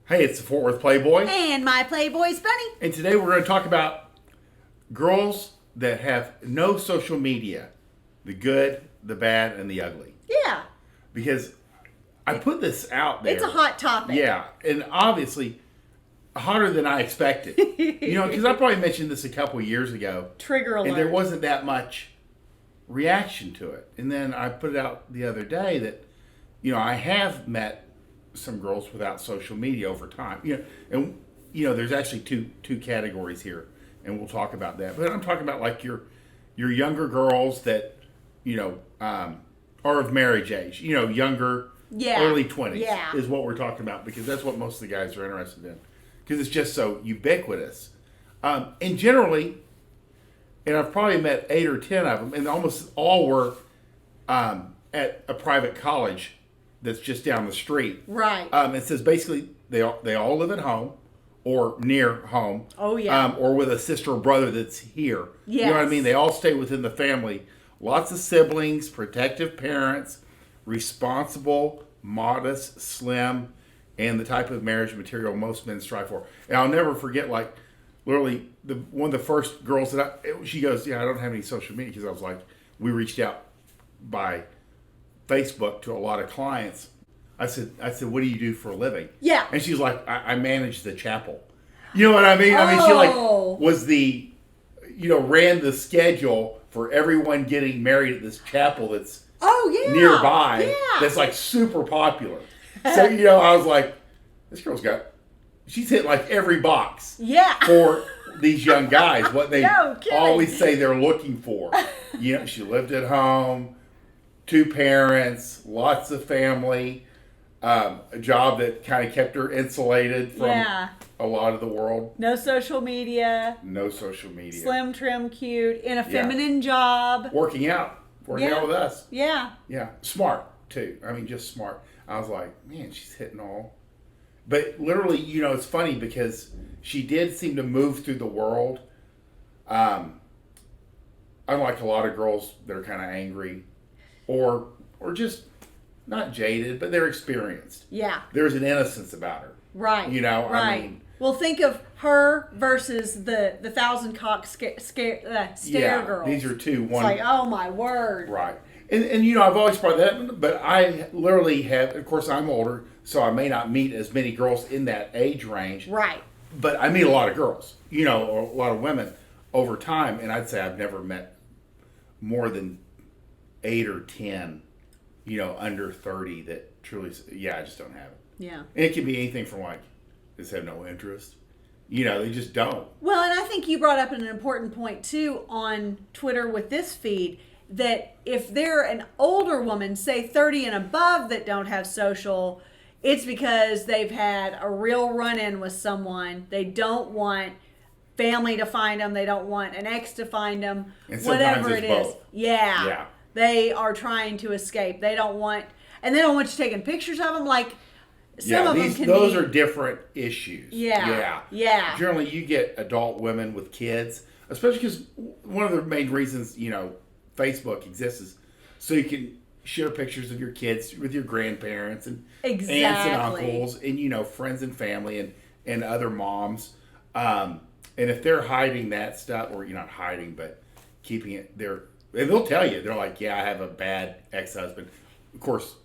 Hey, it's the Fort Worth Playboy. And my Playboys Bunny. And today we're going to talk about girls that have no social media. The good, the bad, and the ugly. Yeah. Because I put this out there. It's a hot topic. Yeah. And obviously, hotter than I expected. Because I probably mentioned this a couple years ago. Trigger alert. And there wasn't that much reaction to it. And then I put it out the other day that, I have met some girls without social media over time. There's actually two categories here, and we'll talk about that. But I'm talking about like your younger girls that are of marriage age. Younger, early 20s is what we're talking about, because that's what most of the guys are interested in, because it's just so ubiquitous. And generally, and I've probably met 8 or 10 of them, and almost all were at a private college that's just down the street. Right. It says basically they all live at home or near home. Oh, yeah. Or with a sister or brother that's here. Yes. You know what I mean? They all stay within the family. Lots of siblings, protective parents, responsible, modest, slim, and the type of marriage material most men strive for. And I'll never forget, like, literally, one of the first girls that she goes, I don't have any social media, because I was like, we reached out by Facebook to a lot of clients. I said, what do you do for a living? Yeah. And she's like, I manage the chapel. You know what I mean? I mean, she was the, ran the schedule for everyone getting married at this chapel that's nearby. Yeah. That's like super popular. So, I was like, this girl's she's hit like every box. Yeah. For these young guys, what they No kidding. always say they're looking for. She lived at home, 2 parents, lots of family, a job that kind of kept her insulated from a lot of the world. No social media. No social media. Slim, trim, cute, in a feminine job. Working out with us. Yeah. Yeah. Smart, too. I mean, just smart. I was like, man, she's hitting all. But literally, it's funny because she did seem to move through the world. Unlike a lot of girls that are kind of angry or just not jaded, but they're experienced. Yeah. There's an innocence about her. Right. Right. I mean, well, think of her versus the 1,000 cock stare girl. These are two. It's like, oh my word. Right. And I've always brought that up, but I literally have, of course I'm older, so I may not meet as many girls in that age range. Right. But I meet a lot of girls, or a lot of women over time, and I'd say I've never met more than 8 or 10, under 30 that truly, I just don't have it. Yeah. And it can be anything from like, they just have no interest. They just don't. Well, and I think you brought up an important point too on Twitter with this feed, that if they're an older woman, say 30 and above, that don't have social, it's because they've had a real run-in with someone. They don't want family to find them. They don't want an ex to find them. And whatever it is. both. Yeah. They are trying to escape. They don't want you taking pictures of them. Like, some of them can those are different issues. Yeah. Generally, you get adult women with kids, especially because one of the main reasons, Facebook exists is so you can share pictures of your kids with your grandparents and aunts and uncles and, friends and family and other moms. And if they're hiding that stuff, or you're not hiding, but keeping it there, and they'll tell you, they're like, I have a bad ex-husband. Of course,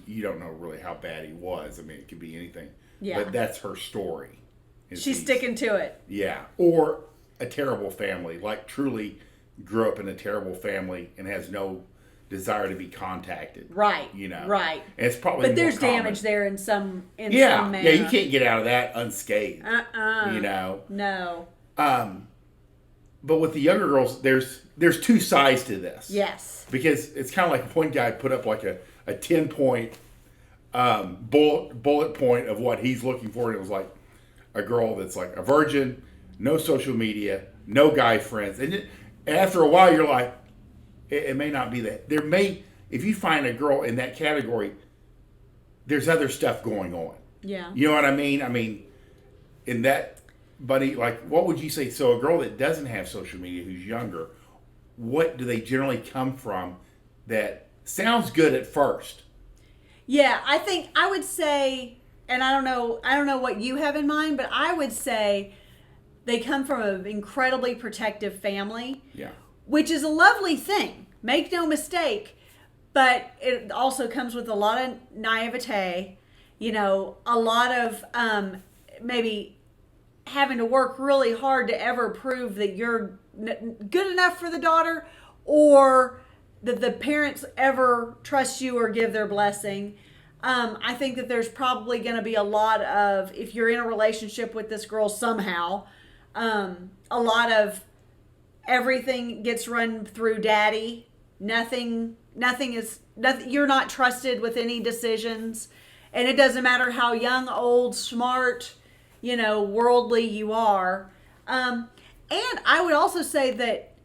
you don't know really how bad he was. I mean, it could be anything. Yeah. But that's her story. She's sticking to it. Yeah. Or a terrible family, like truly grew up in a terrible family and has no desire to be contacted. Right. Right. And it's probably But there's more common. damage there in some manner. Yeah, you can't get out of that unscathed. No. But with the younger girls, there's 2 sides to this. Yes. Because it's kind of like one guy put up like a 10-point bullet point of what he's looking for, and it was like a girl that's like a virgin, no social media, no guy friends, and after a while you're like, it may not be that. There may, if you find a girl in that category, there's other stuff going on. Yeah. You know what I mean? I mean, in that, buddy, like, what would you say? So a girl that doesn't have social media, who's younger, what do they generally come from that sounds good at first? Yeah, I think I would say and I don't know what you have in mind, but I would say they come from an incredibly protective family. Yeah. Which is a lovely thing. Make no mistake. But it also comes with a lot of naivete, a lot of maybe having to work really hard to ever prove that you're good enough for the daughter, or that the parents ever trust you or give their blessing. I think that there's probably going to be a lot of, if you're in a relationship with this girl somehow, a lot of everything gets run through daddy. Nothing. You're not trusted with any decisions, and it doesn't matter how young, old, smart, worldly you are. And I would also say that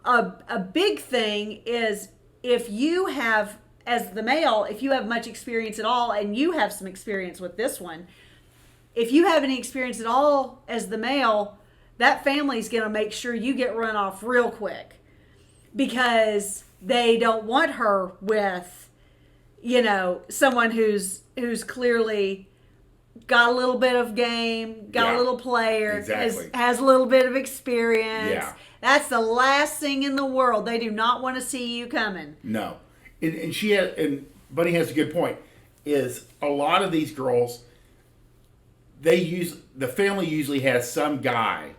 a big thing is, if you have, as the male, if you have much experience at all, and you have some experience with this one, if you have any experience at all as the male, that family's going to make sure you get run off real quick, because they don't want her with, someone who's clearly got a little bit of game, got a little player, exactly. has a little bit of experience. Yeah. That's the last thing in the world. They do not want to see you coming. No. And Bunny has a good point, is a lot of these girls, the family usually has some guy.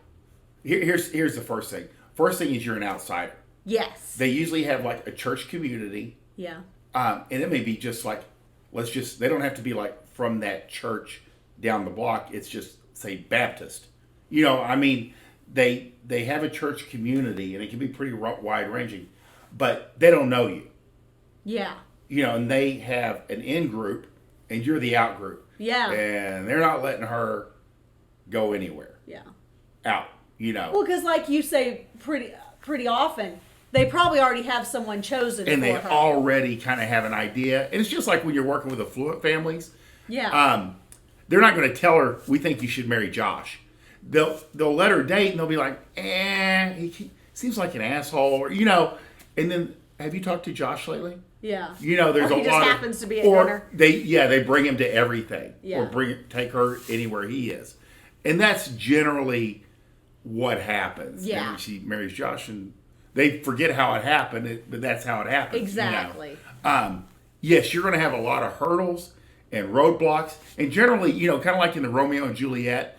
Here's the first thing. First thing is, you're an outsider. Yes. They usually have like a church community. Yeah. And it may be just like, they don't have to be like from that church down the block. It's just, say, Baptist. They have a church community, and it can be pretty wide ranging, but they don't know you. Yeah. And they have an in group, and you're the out group. Yeah. And they're not letting her go anywhere. Yeah. Out. Well, because like you say, pretty often, they probably already have someone chosen and for they her. already kind of have an idea. And it's just like when you're working with affluent families. Yeah. They're not going to tell her, we think you should marry Josh. They'll let her date, and they'll be like, he seems like an asshole, or And then, have you talked to Josh lately? Yeah. There's or a he just lot happens to be at dinner. They bring him to everything. Yeah. Or take her anywhere he is. And that's generally what happens. Yeah. And she marries Josh, and they forget how it happened, but that's how it happens. Exactly. Yes, you're going to have a lot of hurdles and roadblocks. And generally, kind of like in the Romeo and Juliet,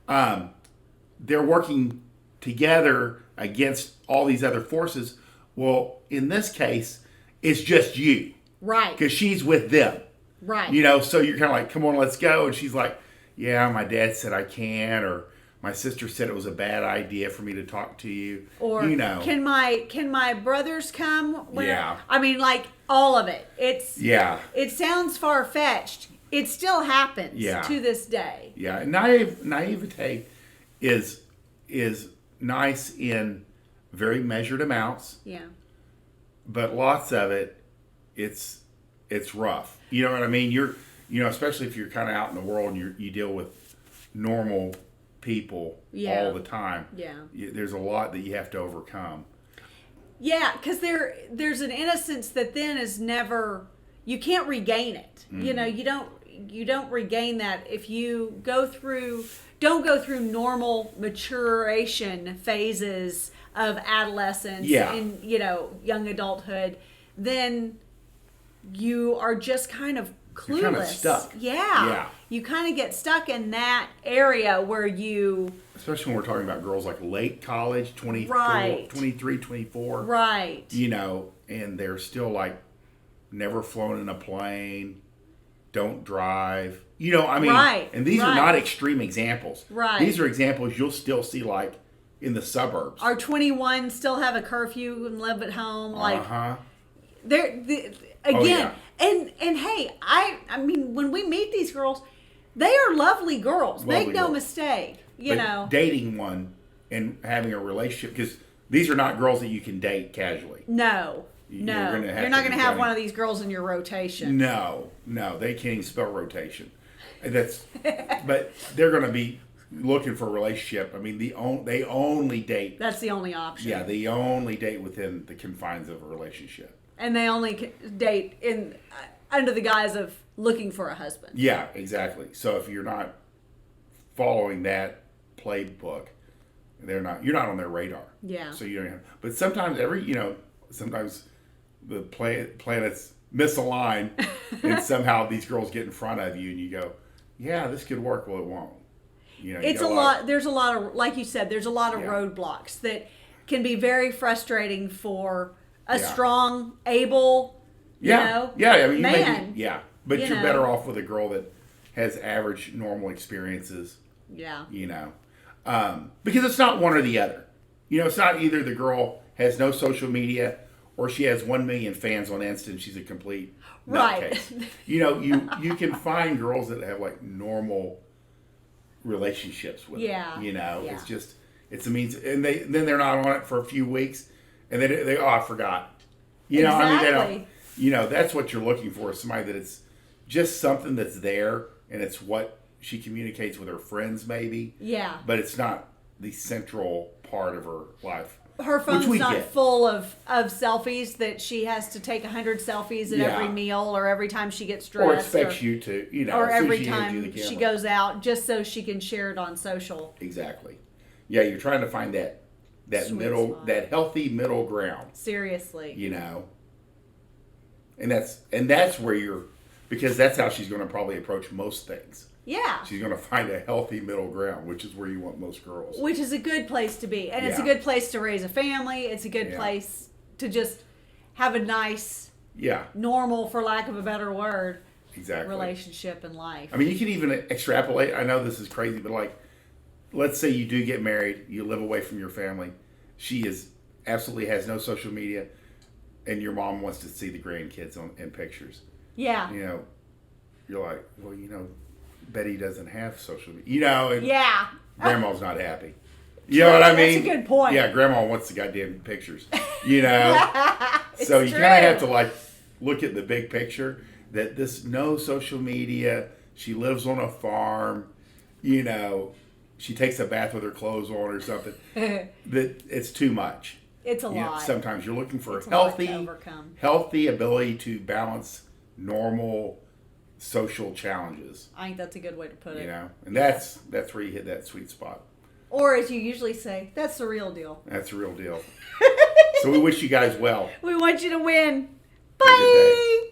they're working together against all these other forces. Well, in this case, it's just you. Right. Because she's with them. Right. So you're kind of like, come on, let's go. And she's like, yeah, my dad said I can't, or my sister said it was a bad idea for me to talk to you. Or can my brothers come? Yeah. Like all of it. It sounds far fetched. It still happens to this day. Yeah. Naivete is nice in very measured amounts. Yeah. But lots of it, it's rough. You know what I mean? You're especially if you're kind of out in the world and you deal with normal people all the time. Yeah. There's a lot that you have to overcome. Yeah, because there's an innocence that then is never, you can't regain it. Mm-hmm. You don't regain that if you don't go through normal maturation phases of adolescence and young adulthood. Then you are just kind of clueless. You're kind of stuck. Yeah. You kind of get stuck in that area where you... Especially when we're talking about girls like late college, 24, right. 23, 24. Right. And they're still like never flown in a plane, don't drive. Right. And these are not extreme examples. Right. These are examples you'll still see like in the suburbs. Are 21, still have a curfew and live at home. Like, again, and hey, I mean, when we meet these girls, they are lovely girls. Make no mistake. Dating one and having a relationship, because these are not girls that you can date casually. No. You're not going to have one of these girls in your rotation. No, they can't even spell rotation. But they're going to be looking for a relationship. I mean, they only date. That's the only option. Yeah, they only date within the confines of a relationship. And they only date under the guise of looking for a husband. Yeah, exactly. So if you're not following that playbook, you're not on their radar. Yeah. So you don't have, but sometimes sometimes the planets misalign and somehow these girls get in front of you and you go, yeah, this could work. Well, it won't. It's a lot. There's a lot of, like you said, there's a lot of roadblocks that can be very frustrating for a strong, able, I mean, man. But you're better off with a girl that has average, normal experiences. Yeah. Because it's not one or the other. It's not either the girl has no social media or she has 1 million fans on Insta and she's a complete nutcase. You can find girls that have like normal relationships with them. It's just, it's a means, and then they're not on it for a few weeks and then they I forgot. Exactly. I mean, they don't, that's what you're looking for, is somebody that it's just something that's there and it's what she communicates with her friends maybe. Yeah. But it's not the central part of her life. Her phone's not full of selfies that she has to take 100 selfies at every meal or every time she gets dressed. Or expects you to, or every time she goes out just so she can share it on social. Exactly. Yeah, you're trying to find that middle, that healthy middle ground. Seriously. And that's where because that's how she's going to probably approach most things. Yeah. She's going to find a healthy middle ground, which is where you want most girls. Which is a good place to be. And it's a good place to raise a family. It's a good place to just have a nice, normal, for lack of a better word, relationship in life. I mean, you can even extrapolate. I know this is crazy, but like, let's say you do get married, you live away from your family. She absolutely has no social media, and your mom wants to see the grandkids in pictures. Yeah. You're like, well, Betty doesn't have social media, and grandma's not happy. You know what I mean? That's a good point. Yeah, grandma wants the goddamn pictures, So you kind of have to like look at the big picture, that this no social media, she lives on a farm, she takes a bath with her clothes on or something, that it's too much. It's a lot. Sometimes you're looking for a healthy ability to balance normal social challenges. I think that's a good way to put it. And that's where you hit that sweet spot. Or as you usually say, that's the real deal. That's the real deal. So we wish you guys well. We want you to win. Bye.